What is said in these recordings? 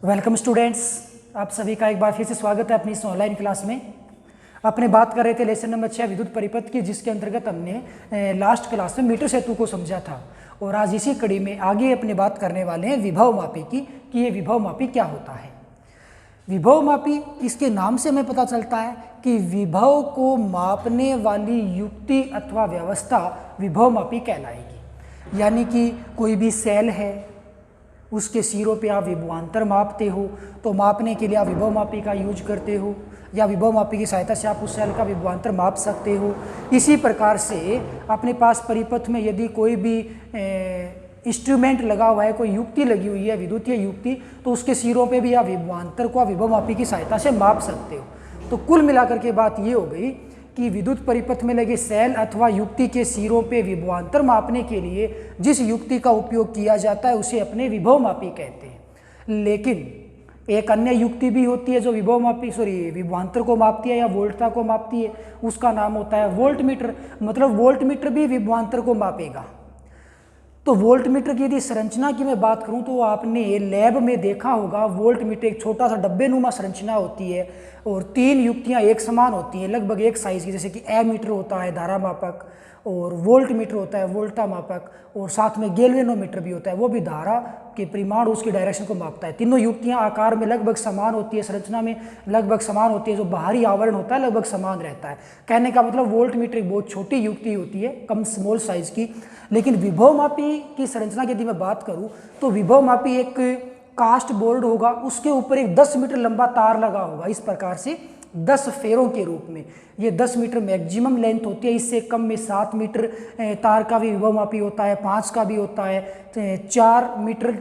Welcome students, आप सभी का एक बार फिर से स्वागत है अपनी इस ऑनलाइन क्लास में। अपने बात कर रहे थे लेसन नंबर 6 विद्युत परिपथ की, जिसके अंतर्गत हमने लास्ट क्लास में मीटर सेतु को समझा था। और आज इसी कड़ी में आगे अपनी बात करने वाले हैं विभव मापी की, कि ये विभव मापी क्या होता है। विभव मापी, इसके नाम से हमें पता चलता है कि विभव को मापने वाली युक्ति अथवा व्यवस्था विभव मापी कहलाएगी। यानी कि कोई भी सेल है, उसके सिरों पे आप विभवांतर मापते हो, तो मापने के लिए आप विभव मापी का यूज करते हो, या विभव मापी की सहायता से आप उस सेल का विभवांतर माप सकते हो। इसी प्रकार से अपने पास परिपथ में यदि कोई भी इंस्ट्रूमेंट लगा हुआ है, कोई युक्ति लगी हुई है, विद्युतीय युक्ति, तो उसके सिरों पे भी आप विभवांतर को विभव मापी की सहायता से माप सकते हो। तो कुल मिलाकर के बात ये हो गई कि विद्युत परिपथ में लगे सेल अथवा युक्ति के सिरों पे विभवांतर मापने के लिए जिस युक्ति का उपयोग किया जाता है उसे अपने विभव मापी कहते हैं। लेकिन एक अन्य युक्ति भी होती है जो विभवांतर को मापती है या वोल्टता को मापती है, उसका नाम होता है वोल्टमीटर। मतलब वोल्टमीटर भी विभवांतर को मापेगा। तो वोल्टमीटर की यदि संरचना की मैं बात करूं तो आपने लैब में देखा होगा, वोल्टमीटर एक छोटा सा डब्बेनुमा संरचना होती है और 3 युक्तियां एक समान होती हैं, लगभग एक साइज की। जैसे कि एमीटर होता है धारा मापक, और वोल्टमीटर होता है वोल्टा मापक, और साथ में गैल्वेनोमीटर भी होता है, वो भी धारा के परिमाण उसकी डायरेक्शन को मापता है। तीनों युक्तियां आकार में लगभग समान होती है, संरचना में लगभग समान होती है, जो बाहरी आवरण होता है लगभग समान रहता है। कहने का मतलब वोल्टमीटर एक बहुत छोटी युक्ति होती है, कम स्मॉल साइज की। लेकिन विभव मापी की संरचना की यदि मैं बात करूं तो विभव मापी एक कास्ट बोर्ड होगा, उसके ऊपर एक 10 मीटर लंबा तार लगा होगा, इस प्रकार से 10 फेरों के रूप में। ये 10 मीटर मैक्सिमम लेंथ होती है, इससे कम में 7 मीटर तार का भी विभव मापी होता है, 5 का भी होता है, 4 मीटर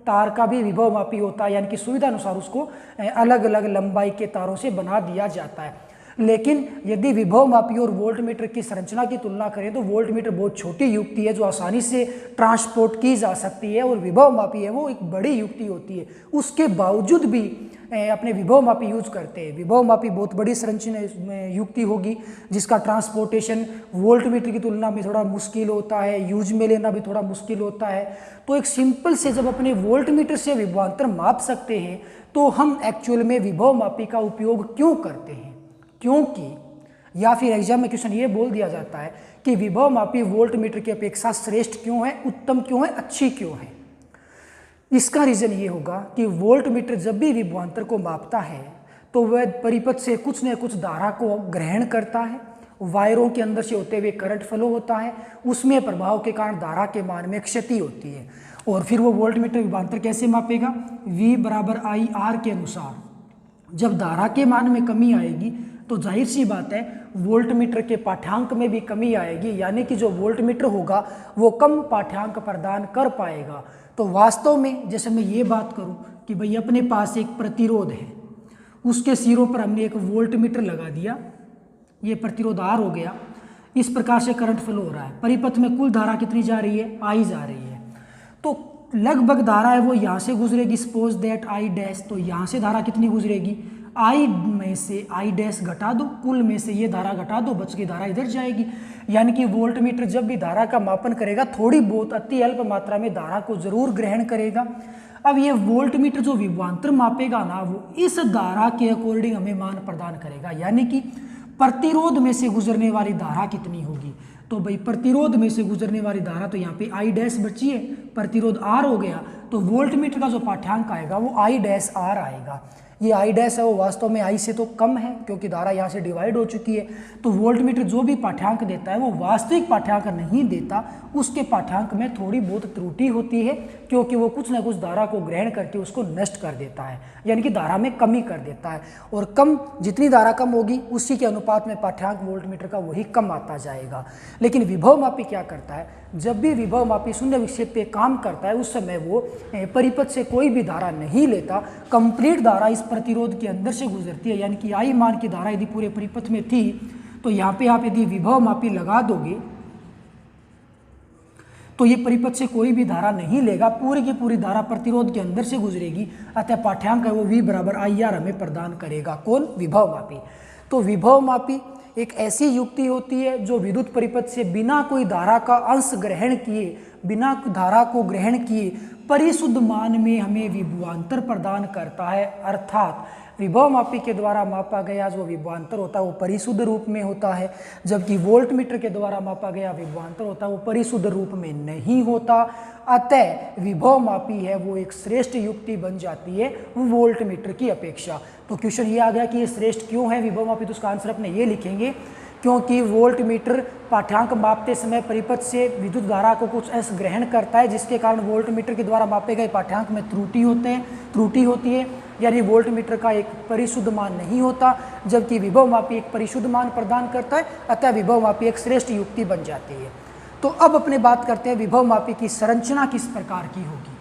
तार का भी विभव मापी होता है। यानी कि सुविधा अनुसार उसको अलग अलग लंबाई के तारों से बना दिया जाता है। लेकिन यदि विभव मापी और वोल्टमीटर की संरचना की तुलना करें तो वोल्टमीटर बहुत छोटी युक्ति है जो आसानी से ट्रांसपोर्ट की जा सकती है, और विभव मापी है वो एक बड़ी युक्ति होती है। उसके बावजूद भी अपने विभव मापी यूज करते हैं। विभव मापी बहुत बड़ी संरचना युक्ति होगी जिसका ट्रांसपोर्टेशन वोल्टमीटर की तुलना में थोड़ा मुश्किल होता है, यूज में लेना भी थोड़ा मुश्किल होता है। तो एक सिंपल से जब अपने वोल्टमीटर से विभवांतर माप सकते हैं तो हम एक्चुअल में विभव मापी का उपयोग क्यों करते हैं? क्योंकि या फिर एग्जाम में क्वेश्चन ये बोल दिया जाता है कि विभव मापी वोल्टमीटर की अपेक्षा श्रेष्ठ क्यों है, उत्तम क्यों है, अच्छी क्यों है। इसका रीजन ये होगा कि वोल्टमीटर जब भी विभवांतर को मापता है तो वह परिपथ से कुछ न कुछ धारा को ग्रहण करता है, वायरों के अंदर से होते हुए करंट फ्लो होता है, उसमें प्रभाव के कारण धारा के मान में क्षति होती है। और फिर वो वोल्टमीटर विभवांतर कैसे मापेगा? V बराबर IR के अनुसार। जब धारा के मान में कमी आएगी तो जाहिर सी बात है वोल्टमीटर के पाठ्यांक में भी कमी आएगी, यानी कि जो वोल्टमीटर होगा वो कम पाठ्यांक प्रदान कर पाएगा। तो वास्तव में जैसे मैं ये बात करूं कि भाई अपने पास एक प्रतिरोध है, उसके सिरों पर हमने एक वोल्टमीटर लगा दिया, ये प्रतिरोध R हो गया, इस प्रकार से करंट फ्लो हो रहा है। परिपथ में कुल धारा कितनी जा रही है? I जा रही है। तो लगभग धारा है वो यहाँ से गुजरेगी, सपोज दैट I डैश। तो यहाँ से धारा कितनी गुजरेगी? I में से I डैश घटा दो, कुल में से ये धारा घटा दो, बच की धारा इधर जाएगी। यानी कि वोल्टमीटर जब भी धारा का मापन करेगा थोड़ी बहुत अति अल्प मात्रा में धारा को जरूर ग्रहण करेगा। अब ये वोल्टमीटर जो विभवांतर मापेगा ना, वो इस धारा के अकॉर्डिंग हमें मान प्रदान करेगा। यानी कि प्रतिरोध में से गुजरने वाली धारा कितनी होगी, तो भाई प्रतिरोध में से गुजरने वाली धारा तो यहाँ पे I डैश बची है, प्रतिरोध R हो गया, तो वोल्टमीटर का जो पाठ्यांक आएगा वो I डैश R आएगा। ये I डैश है वो वास्तव में I से तो कम है क्योंकि धारा यहाँ से डिवाइड हो चुकी है। तो वोल्टमीटर जो भी पाठ्यांक देता है वो वास्तविक पाठ्यांक नहीं देता, उसके पाठ्यांक में थोड़ी बहुत त्रुटि होती है क्योंकि वो कुछ ना कुछ धारा को ग्रहण करके उसको नष्ट कर देता है, यानी कि धारा में कमी कर देता है। और कम जितनी धारा कम होगी उसी के अनुपात में पाठ्यांक वोल्टमीटर का वही कम आता जाएगा। लेकिन विभव मापी क्या करता है? जब भी विभव मापी शून्य विक्षेप पे काम करता है उस समय वो परिपथ से कोई भी धारा नहीं लेता, कंप्लीट धारा इस प्रतिरोध के अंदर से गुजरती है। यानी कि I मान की धारा यदि पूरे परिपथ में थी तो यहाँ पे आप यदि विभव मापी लगा दोगे तो ये परिपथ से कोई भी धारा नहीं लेगा, पूरी की पूरी धारा प्रतिरोध के अंदर से गुजरेगी। अतः पाठ्यांक है वो V बराबर IR हमें प्रदान करेगा। कौन? विभव मापी। तो विभव मापी एक ऐसी युक्ति होती है जो विद्युत परिपथ से बिना कोई धारा का अंश ग्रहण किए बिना धारा को ग्रहण किए परिशुद्ध मान में हमें विभवांतर प्रदान करता है। अर्थात विभवमापी के द्वारा मापा गया जो विभवांतर होता है वो परिशुद्ध रूप में होता है, जबकि वोल्टमीटर के द्वारा मापा गया विभवांतर होता है वो परिशुद्ध रूप में नहीं होता। अतः विभवमापी है वो एक श्रेष्ठ युक्ति बन जाती है वोल्टमीटर की अपेक्षा। तो क्वेश्चन ये आ गया कि ये श्रेष्ठ क्यों है विभवमापी, तो उसका आंसर अपने ये लिखेंगे क्योंकि वोल्टमीटर पाठ्यांक मापते समय परिपथ से विद्युत धारा को कुछ ऐसा ग्रहण करता है जिसके कारण वोल्टमीटर के द्वारा मापे गए पाठ्यांक में त्रुटि होती है, यानी वोल्टमीटर का एक परिशुद्ध मान नहीं होता, जबकि विभवमापी एक परिशुद्ध मान प्रदान करता है। अतः विभवमापी एक श्रेष्ठ युक्ति बन जाती है। तो अब अपने बात करते हैं विभवमापी की संरचना किस प्रकार की होगी।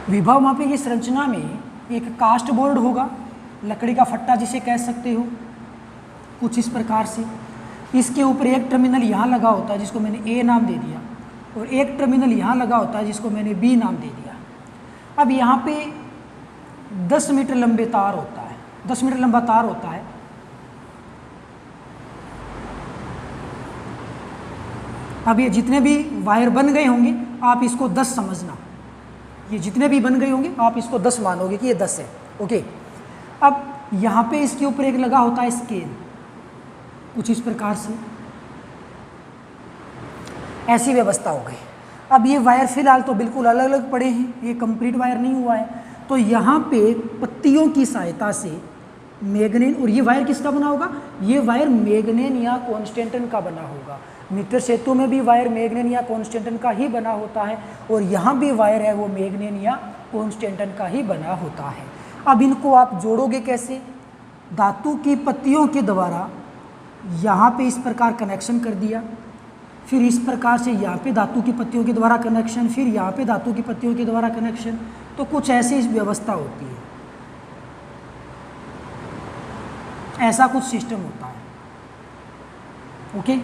विभवमापी की संरचना में एक कास्ट बोर्ड होगा, लकड़ी का फट्टा जिसे कह सकते हो, कुछ इस प्रकार से। इसके ऊपर एक टर्मिनल यहाँ लगा होता है जिसको मैंने ए नाम दे दिया, और एक टर्मिनल यहाँ लगा होता है जिसको मैंने बी नाम दे दिया। अब यहाँ पे 10 मीटर लंबे तार होता है, 10 मीटर लंबा तार होता है। अब ये जितने भी वायर बन गए होंगे आप इसको 10 समझना, ये जितने भी बन गए होंगे आप इसको 10 मानोगे कि ये 10 है। ओके, अब यहाँ पे इसके ऊपर एक लगा होता है स्केल, कुछ इस प्रकार से ऐसी व्यवस्था हो गई। अब ये वायर फिलहाल तो बिल्कुल अलग अलग पड़े हैं, ये कंप्लीट वायर नहीं हुआ है, तो यहाँ पे पत्तियों की सहायता से मैग्नेन, और ये वायर किसका बना होगा, ये वायर मैग्नेन या कॉन्स्टेंटन का बना होगा। मीटर सेतु में भी वायर मैग्नेन या कॉन्स्टेंटन का ही बना होता है, और यहाँ भी वायर है वो मैग्नेन या कॉन्स्टेंटन का ही बना होता है। अब इनको आप जोड़ोगे कैसे, धातु की पत्तियों के द्वारा यहाँ पे इस प्रकार कनेक्शन कर दिया, फिर इस प्रकार से यहाँ पे धातु की पत्तियों के द्वारा कनेक्शन, फिर यहाँ पे धातु की पत्तियों के द्वारा कनेक्शन, तो कुछ ऐसी व्यवस्था होती है, ऐसा कुछ सिस्टम होता है। ओके,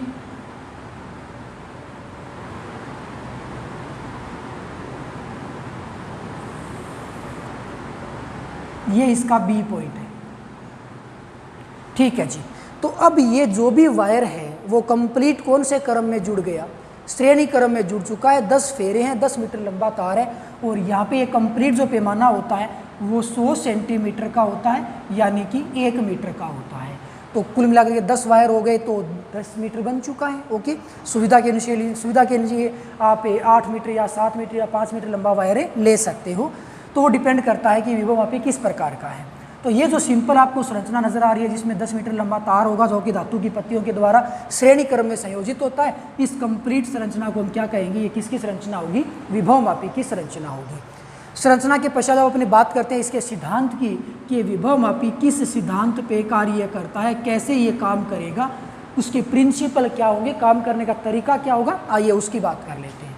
ये इसका बी पॉइंट है। ठीक है जी, तो अब ये जो भी वायर है वो कंप्लीट कौन से क्रम में जुड़ गया, श्रेणी क्रम में जुड़ चुका है। 10 फेरे हैं, 10 मीटर लंबा तार है, और यहाँ पे ये कंप्लीट जो पैमाना होता है वो 100 सेंटीमीटर का होता है, यानी कि 1 मीटर का होता है। तो कुल मिलाकर के 10 वायर हो गए तो 10 मीटर बन चुका है। ओके, सुविधा के अनुसार आप 8 मीटर या 7 मीटर या 5 मीटर लंबा वायर ले सकते हो, तो वो डिपेंड करता है कि विभवमापी किस प्रकार का है। तो ये जो सिंपल आपको संरचना नजर आ रही है जिसमें 10 मीटर लंबा तार होगा जो कि धातु की पत्तियों के द्वारा श्रेणी क्रम में संयोजित होता है, इस कंप्लीट संरचना को हम क्या कहेंगे, ये किसकी संरचना होगी, विभवमापी की संरचना होगी। संरचना के पश्चात अब अपनी बात करते हैं इसके सिद्धांत की, कि विभवमापी किस सिद्धांत पे कार्य करता है, कैसे ये काम करेगा, उसके प्रिंसिपल क्या होंगे, काम करने का तरीका क्या होगा, आइए उसकी बात कर लेते हैं।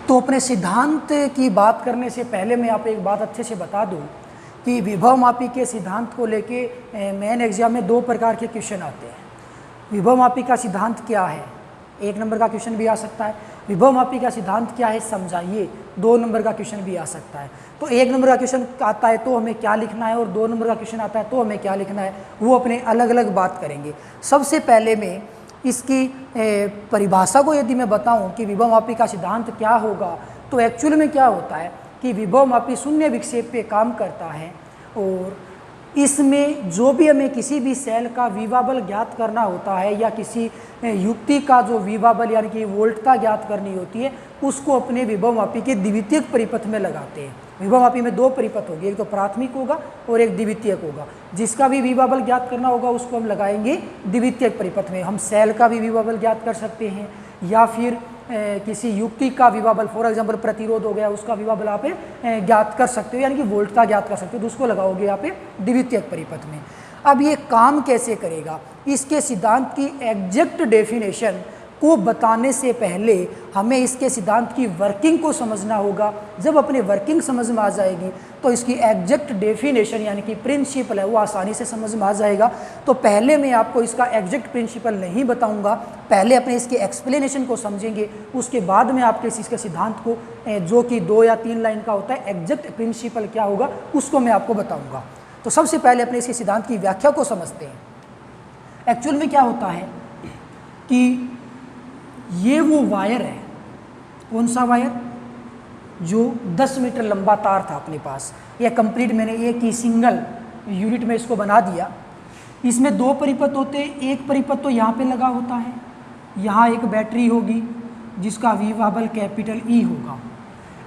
तो अपने सिद्धांत की बात करने से पहले मैं आप एक बात अच्छे से बता दूं कि विभवमापी के सिद्धांत को लेके मेन एग्जाम में 2 प्रकार के क्वेश्चन आते हैं। विभवमापी का सिद्धांत क्या है, 1 नंबर का क्वेश्चन भी आ सकता है। विभवमापी का सिद्धांत क्या है समझाइए, 2 नंबर का क्वेश्चन भी आ सकता है। तो 1 नंबर का क्वेश्चन आता है तो हमें क्या लिखना है, और 2 नंबर का क्वेश्चन आता है तो हमें क्या लिखना है, वो अपने अलग अलग बात करेंगे। सबसे पहले मैं इसकी परिभाषा को यदि मैं बताऊं कि विभवमापी का सिद्धांत क्या होगा, तो एक्चुअल में क्या होता है कि विभवमापी शून्य विक्षेप पे काम करता है, और इसमें जो भी हमें किसी भी सेल का विभव बल ज्ञात करना होता है या किसी युक्ति का जो विभव बल यानी कि वोल्टता ज्ञात करनी होती है, उसको अपने विभवमापी के द्वितीयक परिपथ में लगाते हैं। विभवमापी में 2 परिपथ होगी, एक तो प्राथमिक होगा और एक द्वितीयक होगा। जिसका भी विभव बल ज्ञात करना होगा उसको हम लगाएंगे द्वितीयक परिपथ में। हम सेल का भी विभव बल ज्ञात कर सकते हैं, या फिर किसी युक्ति का विभव बल, फॉर एग्जाम्पल प्रतिरोध हो गया, उसका विभव बल आप ज्ञात कर सकते हो, यानी कि वोल्टता ज्ञात कर सकते हो, तो उसको लगाओगे यहाँ पे द्वितीयक परिपथ में। अब ये काम कैसे करेगा, इसके सिद्धांत की एग्जैक्ट डेफिनेशन को बताने से पहले हमें इसके सिद्धांत की वर्किंग को समझना होगा। जब अपने वर्किंग समझ में आ जाएगी तो इसकी एग्जैक्ट डेफिनेशन यानी कि प्रिंसिपल है वो आसानी से समझ में आ जाएगा। तो पहले मैं आपको इसका एग्जैक्ट प्रिंसिपल नहीं बताऊंगा, पहले अपने इसके एक्सप्लेनेशन को समझेंगे, उसके बाद में आपके इसके सिद्धांत को जो कि 2 या 3 लाइन का होता है एग्जैक्ट प्रिंसिपल क्या होगा उसको मैं आपको बताऊँगा। तो सबसे पहले अपने इसके सिद्धांत की व्याख्या को समझते हैं। एक्चुअल में क्या होता है कि ये वो वायर है, कौन सा वायर, जो 10 मीटर लंबा तार था अपने पास, यह कंप्लीट मैंने एक ही सिंगल यूनिट में इसको बना दिया। इसमें 2 परिपथ होते हैं, एक परिपथ तो यहाँ पे लगा होता है, यहाँ एक बैटरी होगी जिसका विभव कैपिटल E होगा।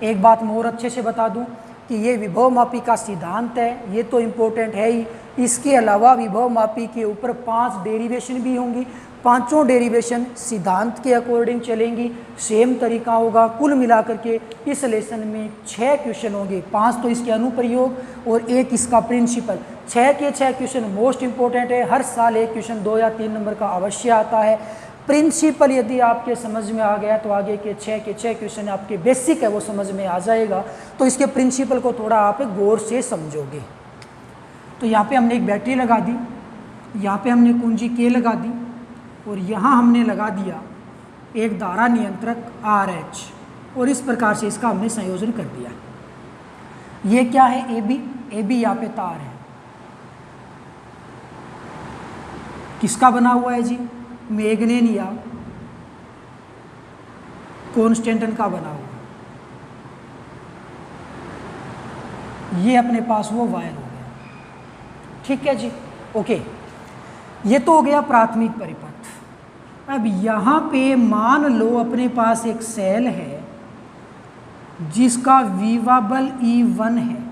एक बात मैं और अच्छे से बता दूं कि ये विभव मापी का सिद्धांत है, ये तो इम्पोर्टेंट है ही, इसके अलावा विभव मापी के ऊपर 5 डेरिवेशन भी होंगी, पांचों डेरिवेशन सिद्धांत के अकॉर्डिंग चलेंगी, सेम तरीका होगा। कुल मिलाकर के इस लेसन में 6 क्वेश्चन होंगे, 5 तो इसके अनुप्रयोग और 1 इसका प्रिंसिपल। 6 के 6 क्वेश्चन मोस्ट इंपॉर्टेंट है, हर साल 1 क्वेश्चन 2 या 3 नंबर का अवश्य आता है। प्रिंसिपल यदि आपके समझ में आ गया तो आगे के 6 के 6 क्वेश्चन आपके बेसिक है वो समझ में आ जाएगा। तो इसके प्रिंसिपल को थोड़ा आप गौर से समझोगे। तो यहाँ पे हमने एक बैटरी लगा दी, यहाँ पे हमने कुंजी K लगा दी और यहाँ हमने लगा दिया एक धारा नियंत्रक RH और इस प्रकार से इसका हमने संयोजन कर दिया। ये क्या है, AB यहाँ पे तार है, किसका बना हुआ है जी, मैग्नेन या कॉन्स्टेंटन का बना हुआ। ये अपने पास वो वायर हो गया, ठीक है जी, ओके। ये तो हो गया प्राथमिक परिपथ। अब यहाँ पे मान लो अपने पास एक सेल है जिसका विवाबल E1 है।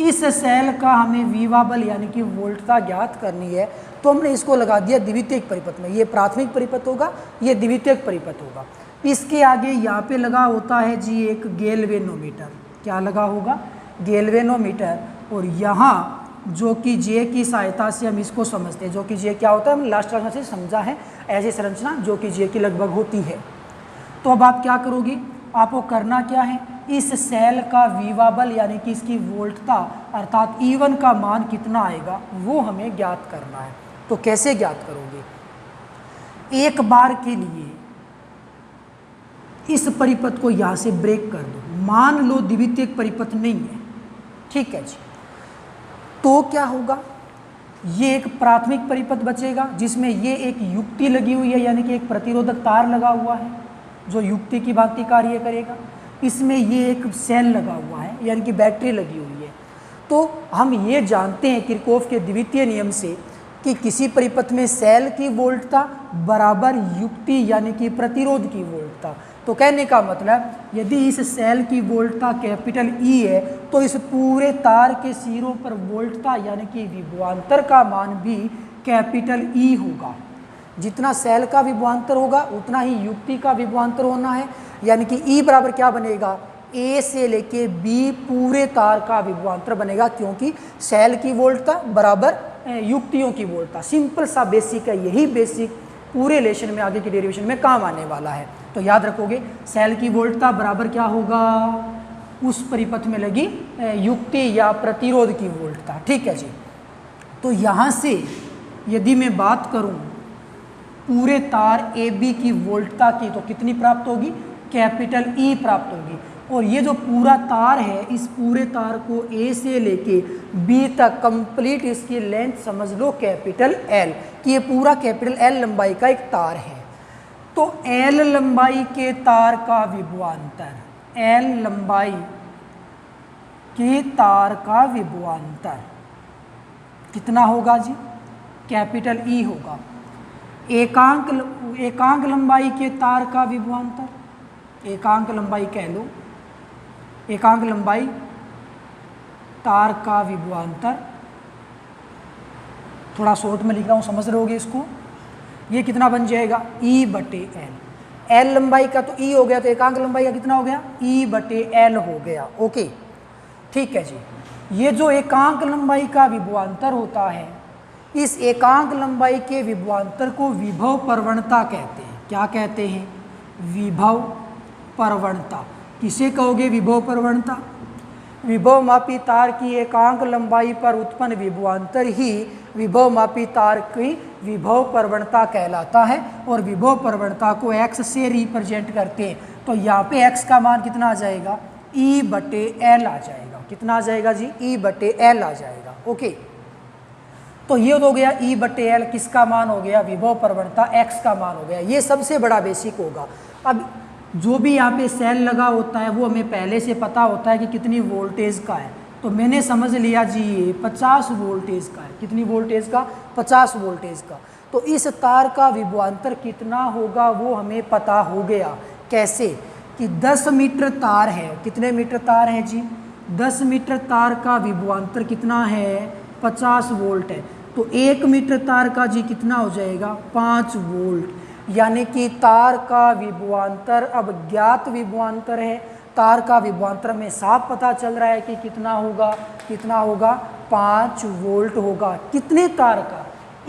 इस सेल का हमें विवाबल यानी कि वोल्टता ज्ञात करनी है, तो हमने इसको लगा दिया द्वितीयक परिपथ में। ये प्राथमिक परिपथ होगा, ये द्वितीयक परिपथ होगा। इसके आगे यहाँ पे लगा होता है जी एक गैल्वेनोमीटर। क्या लगा होगा, गैल्वेनोमीटर। और यहाँ जो कि J की सहायता से हम इसको समझते हैं, जो कि J क्या होता है हम लास्ट क्लास से समझा है, ऐसी संरचना जो कि J की लगभग होती है। तो अब आप क्या करोगे, आपको करना क्या है, इस सेल का विवाबल यानी कि इसकी वोल्टता अर्थात E1 का मान कितना आएगा वो हमें ज्ञात करना है। तो कैसे ज्ञात करोगे, एक बार के लिए इस परिपथ को यहाँ से ब्रेक कर दो। मान लो द्वितीयक परिपथ नहीं है, ठीक है जी, तो क्या होगा, ये एक प्राथमिक परिपथ बचेगा जिसमें ये एक युक्ति लगी हुई है यानी कि एक प्रतिरोधक तार लगा हुआ है जो युक्ति की भांति कार्य करेगा। इसमें ये एक सेल लगा हुआ है यानी कि बैटरी लगी हुई है। तो हम ये जानते हैं किरचॉफ के द्वितीय नियम से कि किसी परिपथ में सेल की वोल्टता बराबर युक्ति यानी कि प्रतिरोध की वोल्टता। तो कहने का मतलब यदि इस सेल की वोल्टता कैपिटल E है तो इस पूरे तार के सिरों पर वोल्टता यानी कि विभवांतर का मान भी कैपिटल E होगा। जितना सेल का विभवांतर होगा उतना ही युक्ति का विभवांतर होना है, यानी कि E बराबर क्या बनेगा, A से लेके B पूरे तार का विभवांतर बनेगा, क्योंकि सेल की वोल्टता बराबर युक्तियों की वोल्टता। सिंपल सा बेसिक है, यही बेसिक पूरे रिलेशन में आगे की डेरिवेशन में काम आने वाला है। तो याद रखोगे सेल की वोल्टता बराबर क्या होगा, उस परिपथ में लगी युक्ति या प्रतिरोध की वोल्टता, ठीक है जी। तो यहाँ से यदि मैं बात करूँ पूरे तार AB की वोल्टता की तो कितनी प्राप्त होगी, कैपिटल E प्राप्त होगी। और ये जो पूरा तार है इस पूरे तार को A से लेके B तक कंप्लीट इसकी लेंथ समझ लो कैपिटल L, कि ये पूरा कैपिटल L लंबाई का एक तार है। तो L लंबाई के तार का विभवांतर, L लंबाई के तार का विभवांतर कितना होगा जी, कैपिटल E होगा। एकांक लंबाई के तार का विभवांतर, एकांक लंबाई कह लो, एकांक लंबाई तार का विभवांतर, थोड़ा शॉर्ट में लिख रहा हूँ समझ रहे होगे इसको, ये कितना बन जाएगा E/L। L लंबाई का तो E हो गया, तो एकांक लंबाई का कितना हो गया E/L हो गया, ओके ठीक है जी। ये जो एकांक लंबाई का विभवांतर होता है, इस एकांक लंबाई के विभवांतर को विभव प्रवणता कहते हैं। क्या कहते हैं? विभव प्रवणता। किसे कहोगे विभव प्रवणता? विभव मापी तार की एकांक लंबाई पर उत्पन्न विभवांतर ही विभव मापी तार की विभव प्रवणता कहलाता है, और विभव प्रवणता को x से रिप्रेजेंट करते हैं। तो यहाँ पे x का मान कितना आ जाएगा? E/L आ जाएगा। कितना आ जाएगा जी? E/L आ जाएगा। ओके, तो ये हो गया E/L किसका मान हो गया? विभव प्रवणता x का मान हो गया। ये सबसे बड़ा बेसिक होगा। अब जो भी यहाँ पे सेल लगा होता है वो हमें पहले से पता होता है कि कितनी वोल्टेज का है, तो मैंने समझ लिया जी ये 50 वोल्टेज का है। कितनी वोल्टेज का? 50 वोल्टेज का। तो इस तार का विभवांतर कितना होगा वो हमें पता हो गया। कैसे? कि 10 मीटर तार है। कितने मीटर तार है जी? 10 मीटर तार का विभवांतर कितना है? 50 वोल्ट है। तो 1 मीटर तार का जी कितना हो जाएगा? 5 वोल्ट। यानी कि तार का विभवांतर अब ज्ञात विभवांतर है। तार का विभवांतर में साफ पता चल रहा है कि कितना होगा? कितना होगा? 5 वोल्ट होगा। कितने तार का?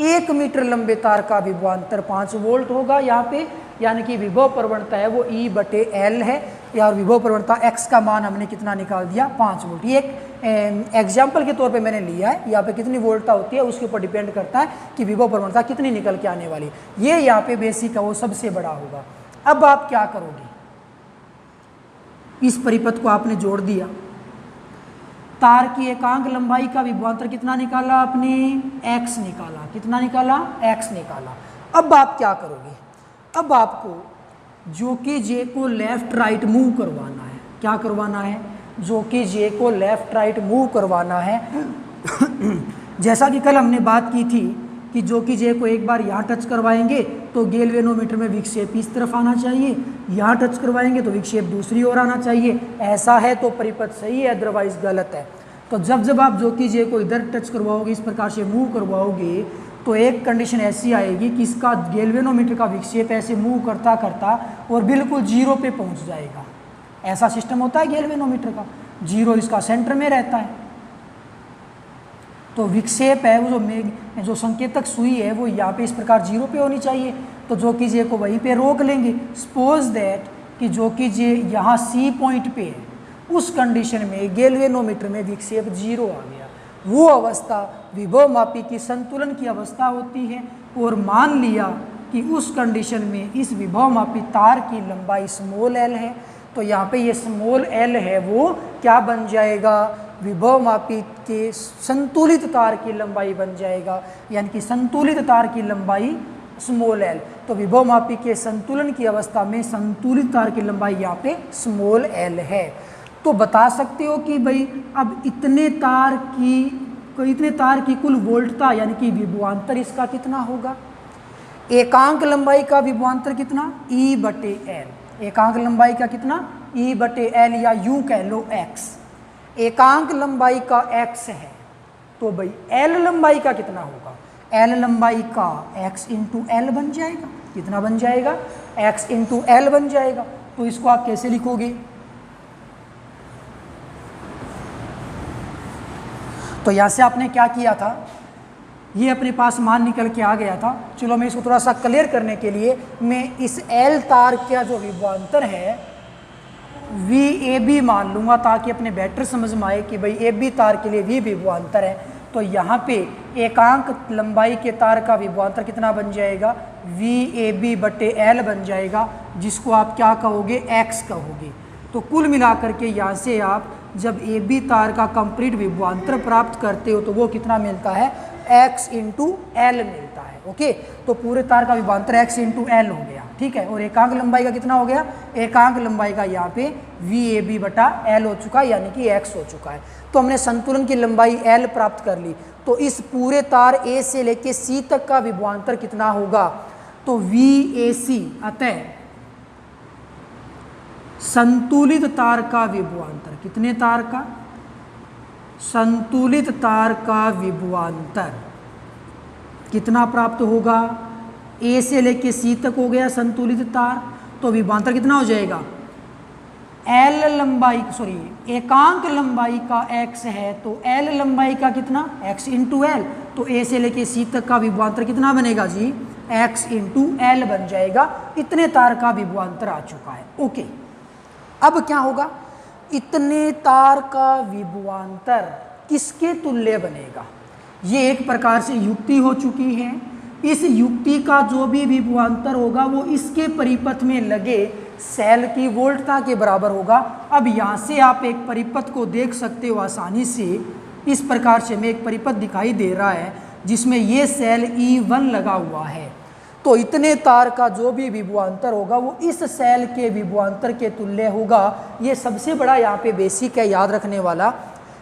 1 मीटर लंबे तार का विभवांतर 5 वोल्ट होगा यहाँ पे। यानी कि विभव प्रवणता है वो E/L है, या विभव प्रवणता x का मान हमने कितना निकाल दिया? 5 वोल्ट। ये एक एग्जाम्पल के तौर पे मैंने लिया है। यहाँ पे कितनी वोल्टता होती है उसके ऊपर डिपेंड करता है कि विभव प्रवणता कितनी निकल के आने वाली। ये यहाँ पे बेसिक है, वो सबसे बड़ा होगा। अब आप क्या करोगे? इस परिपथ को आपने जोड़ दिया, तार की एकांक लंबाई का विभवांतर कितना निकाला आपने? x निकाला। कितना निकाला? x निकाला। अब आप क्या करोगे? अब आपको जो कि जे को लेफ्ट राइट मूव करवाना है। क्या करवाना है? जो कि जे को लेफ्ट राइट मूव करवाना है। जैसा कि कल हमने बात की थी कि जो कि जे को एक बार यहाँ टच करवाएंगे तो गैल्वेनोमीटर में विक्षेप इस तरफ आना चाहिए, यहाँ टच करवाएंगे तो विक्षेप दूसरी ओर आना चाहिए। ऐसा है तो परिपथ सही है, अदरवाइज गलत है। तो जब जब आप जो कि जे को इधर टच करवाओगे, इस प्रकार से मूव करवाओगे, तो एक कंडीशन ऐसी आएगी कि इसका गैल्वेनोमीटर का विक्षेप ऐसे मूव करता करता और बिल्कुल जीरो पे पहुंच जाएगा। ऐसा सिस्टम होता है गैल्वेनोमीटर का। जीरो इसका सेंटर में रहता है। तो विक्षेप है वो जो संकेतक सुई है वो यहाँ पे इस प्रकार जीरो पे होनी चाहिए। तो जो कि जे को वहीं पे रोक लेंगे। सपोज दैट कि जो कि जे यहाँ C पॉइंट पे है, उस कंडीशन में गैल्वेनोमीटर में विक्षेप जीरो आ गया। वो अवस्था विभव मापी की संतुलन की अवस्था होती है। और मान लिया कि उस कंडीशन में इस विभव मापी तार की लंबाई स्मॉल l है, तो यहाँ पे ये स्मॉल l है वो क्या बन जाएगा? विभव मापी के संतुलित तार की लंबाई बन जाएगा। यानी कि संतुलित तार की लंबाई स्मॉल l। तो विभव मापी के संतुलन की अवस्था में संतुलित तार की लंबाई यहाँ पे स्मॉल l है। तो बता सकते हो कि भाई अब इतने तार की कुल वोल्टता यानी कि विभवांतर इसका कितना होगा? एकांक लंबाई का विभवांतर कितना? E/L। एकांक लंबाई का कितना? E/L, या यूं कह लो x। एकांक लंबाई का x है तो भाई L लंबाई का कितना होगा? L लंबाई का x इंटू L बन जाएगा। कितना बन जाएगा? x इंटू L बन जाएगा। तो इसको आप कैसे लिखोगे? तो यहाँ से आपने क्या किया था? ये अपने पास मान निकल के आ गया था। चलो मैं इसको थोड़ा सा क्लियर करने के लिए मैं इस L तार का जो विभवांतर है VAB मान लूँगा, ताकि अपने बेटर समझ में आए कि भाई AB तार के लिए V विभवांतर है। तो यहाँ पे एकांक लंबाई के तार का विभवांतर कितना बन जाएगा? VAB/L बन जाएगा, जिसको आप क्या कहोगे? x कहोगे। तो कुल मिलाकर के यहाँ से आप जब AB तार का कंप्लीट विभवांतर प्राप्त करते हो तो वो कितना मिलता है? x इंटू L मिलता है। ओके, तो पूरे तार का विभवांतर x इंटू L हो गया। ठीक है, और एकांक लंबाई का कितना हो गया? एकांक लंबाई का यहाँ पे VAB/L हो चुका है, यानी कि x हो चुका है। तो हमने संतुलन की लंबाई L प्राप्त कर ली। तो इस पूरे तार A से लेके C तक का विभवांतर कितना होगा? तो VAC, अतः संतुलित तार का विभवांतर, कितने तार का? संतुलित तार का विभवांतर कितना प्राप्त होगा? A से लेके C तक हो गया संतुलित तार, तो विभवांतर कितना हो जाएगा? एल लंबाई सॉरी एकांक लंबाई का x है तो एल लंबाई का कितना x इंटू एल, तो ए से लेके सी तक का विभवांतर कितना बनेगा जी x इंटू एल बन जाएगा। इतने तार का विभवांतर आ चुका है। ओके, अब क्या होगा, इतने तार का विभवांतर किसके तुल्य बनेगा, ये एक प्रकार से युक्ति हो चुकी है। इस युक्ति का जो भी विभवांतर होगा वो इसके परिपथ में लगे सेल की वोल्टता के बराबर होगा। अब यहाँ से आप एक परिपथ को देख सकते हो आसानी से, इस प्रकार से हमें एक परिपथ दिखाई दे रहा है जिसमें ये सेल E1 लगा हुआ है। तो इतने तार का जो भी विभवांतर होगा वो इस सेल के विभवांतर के तुल्य होगा। ये सबसे बड़ा यहाँ पे बेसिक है याद रखने वाला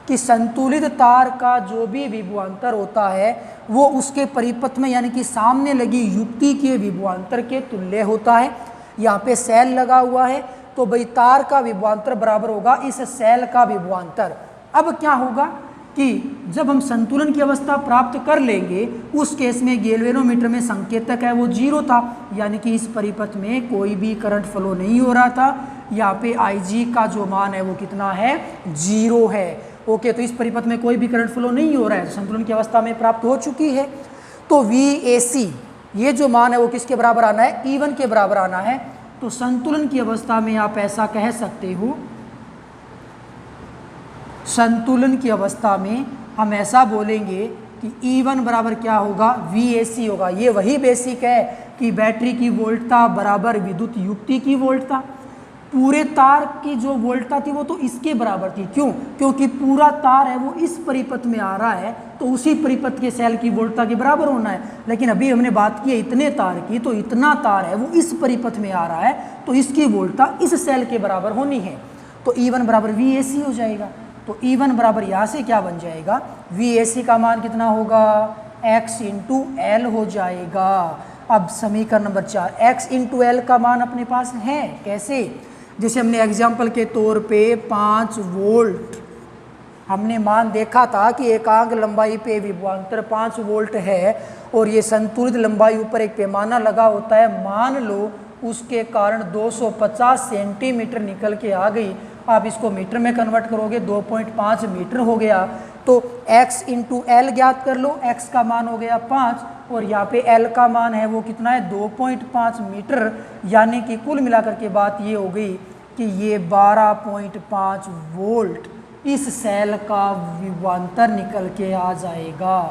कि संतुलित तार का जो भी विभवांतर होता है वो उसके परिपथ में यानी कि सामने लगी युक्ति के विभवांतर के तुल्य होता है। यहाँ पे सेल लगा हुआ है तो भाई तार का विभवांतर बराबर होगा इस सेल का विभवांतर। अब क्या होगा कि जब हम संतुलन की अवस्था प्राप्त कर लेंगे उस केस में गैल्वेनोमीटर में संकेतक है वो 0 था, यानी कि इस परिपथ में कोई भी करंट फ्लो नहीं हो रहा था। यहाँ पे IG का जो मान है वो कितना है 0 है। ओके, तो इस परिपथ में कोई भी करंट फ्लो नहीं हो रहा है, संतुलन की अवस्था में प्राप्त हो चुकी है। तो VAC ये जो मान है वो किसके बराबर आना है, E1 के बराबर आना है। तो संतुलन की अवस्था में आप ऐसा कह सकते हो, संतुलन की अवस्था में हम ऐसा बोलेंगे कि E1 बराबर क्या होगा, VAC होगा। ये वही बेसिक है कि बैटरी की वोल्टता बराबर विद्युत युक्ति की वोल्टता। पूरे तार की जो वोल्टता थी वो तो इसके बराबर थी, क्यों, क्योंकि पूरा तार है वो इस परिपथ में आ रहा है तो उसी परिपथ के सेल की वोल्टता के बराबर होना है। लेकिन अभी हमने बात की है इतने तार की, तो इतना तार है वो इस परिपथ में आ रहा है तो इसकी वोल्टता इस सेल के बराबर होनी है। तो E1 बराबर VAC हो जाएगा। तो E1 बराबर यहाँ से क्या बन जाएगा, VAC का मान कितना होगा, x इंटू एल हो जाएगा। अब समीकरण नंबर 4, x इंटू एल का मान अपने पास है, कैसे, जैसे हमने एग्जाम्पल के तौर पे 5 वोल्ट हमने मान देखा था कि एकांक लंबाई पे विभवांतर 5 वोल्ट है और ये संतुलित लंबाई ऊपर एक पैमाना लगा होता है। मान लो उसके कारण 250 सेंटीमीटर निकल के आ गई, आप इसको मीटर में कन्वर्ट करोगे 2.5 मीटर हो गया। तो x इंटू एल ज्ञात कर लो, x का मान हो गया 5 और यहाँ पे l का मान है वो कितना है 2.5 मीटर, यानी कि कुल मिलाकर के बात ये हो गई कि ये 12.5 वोल्ट इस सेल का विभवांतर निकल के आ जाएगा।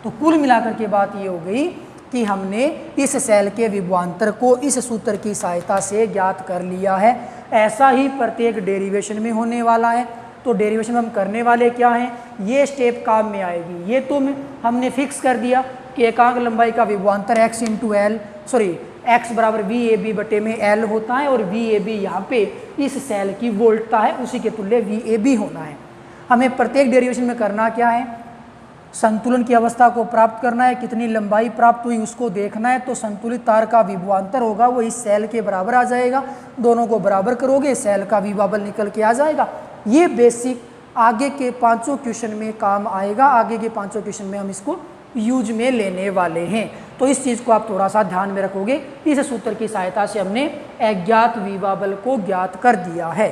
तो कुल मिलाकर के बात ये हो गई कि हमने इस सेल के विभवांतर को इस सूत्र की सहायता से ज्ञात कर लिया है। ऐसा ही प्रत्येक डेरिवेशन में होने वाला है। तो डेरिवेशन में हम करने वाले क्या हैं, ये स्टेप काम में आएगी। ये तो हमने फिक्स कर दिया कि एकांक लंबाई का विभवांतर x इंटू एल x बराबर VAB बटे में L होता है और VAB यहाँ पे इस सेल की वोल्टता है, उसी के तुल्य VAB होना है। हमें प्रत्येक डेरिवेशन में करना क्या है, संतुलन की अवस्था को प्राप्त करना है, कितनी लंबाई प्राप्त हुई उसको देखना है। तो संतुलित तार का विभवांतर होगा वो इस सेल के बराबर आ जाएगा, दोनों को बराबर करोगे सेल का विभवांतर निकल के आ जाएगा। ये बेसिक आगे के 5 क्वेश्चन में काम आएगा, आगे के 5 क्वेश्चन में हम इसको यूज में लेने वाले हैं। तो इस चीज़ को आप थोड़ा सा ध्यान में रखोगे। इस सूत्र की सहायता से हमने अज्ञात विभवांतर को ज्ञात कर दिया है।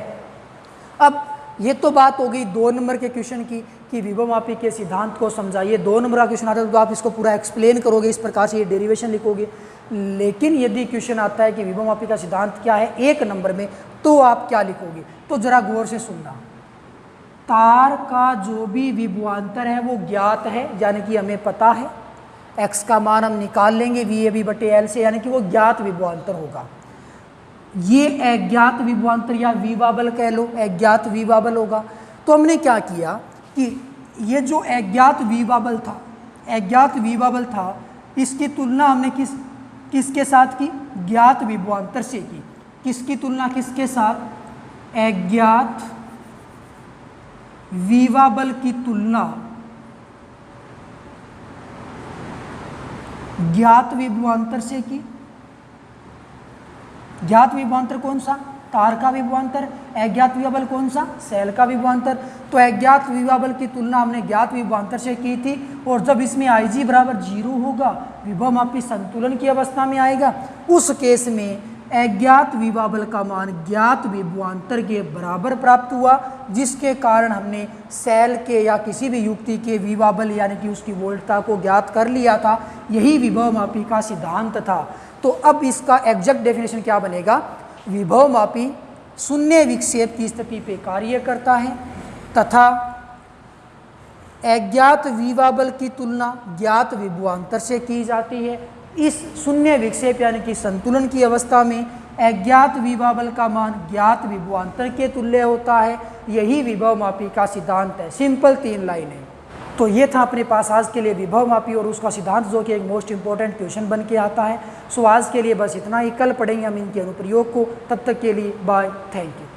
अब ये तो बात हो गई 2 नंबर के क्वेश्चन की कि विभवमापी के सिद्धांत को समझाइए। 2 नंबर का क्वेश्चन आता है तो आप इसको पूरा एक्सप्लेन करोगे, इस प्रकार से ये डेरिवेशन लिखोगे। लेकिन यदि क्वेश्चन आता है कि विभवमापी का सिद्धांत क्या है 1 नंबर में, तो आप क्या लिखोगे, तो जरा गौर से सुनना। तार का जो भी विभवांतर है वो ज्ञात है, यानी कि हमें पता है, x का मान हम निकाल लेंगे VAB बटे L से, यानी कि वो ज्ञात विभवांतर होगा। ये अज्ञात विभवांतर या विभवांतर कह लो, अज्ञात विभवांतर होगा। तो हमने क्या किया कि ये जो अज्ञात विभवांतर था, अज्ञात विभवांतर था, इसकी तुलना हमने किसके साथ की, ज्ञात विभवांतर से की। किसकी तुलना किसके साथ, अज्ञात विभवांतर की तुलना ज्ञात विभवांतर से की। ज्ञात विभवांतर कौन सा, तार का विभवांतर। अज्ञात विभवांतर कौन सा, सेल का विभवांतर। तो अज्ञात विभवांतर की तुलना हमने ज्ञात विभवांतर से की थी। और जब इसमें IG बराबर 0 होगा, विभवमापी संतुलन की अवस्था में आएगा, उस केस में अज्ञात विभव बल का मान ज्ञात विभवांतर के बराबर प्राप्त हुआ, जिसके कारण हमने सेल के या किसी भी युक्ति के विभव बल यानी कि उसकी वोल्टता को ज्ञात कर लिया था। यही विभव मापी का सिद्धांत था। तो अब इसका एग्जैक्ट डेफिनेशन क्या बनेगा? विभव मापी शून्य विक्षेप की स्थिति पे कार्य करता है तथा अज्ञात विभव बल की तुलना ज्ञात विभवांतर से की जाती है। इस शून्य विक्षेप यानी कि संतुलन की अवस्था में अज्ञात विभव बल का मान ज्ञात विभवांतर के तुल्य होता है। यही विभव मापी का सिद्धांत है। सिंपल 3 लाइन है। तो ये था अपने पास आज के लिए विभव मापी और उसका सिद्धांत, जो कि एक मोस्ट इंपॉर्टेंट क्वेश्चन बन के आता है। सो आज के लिए बस इतना ही। कल पढ़ेंगे हम इनके अनुप्रयोग को। तब तक के लिए बाय, थैंक यू।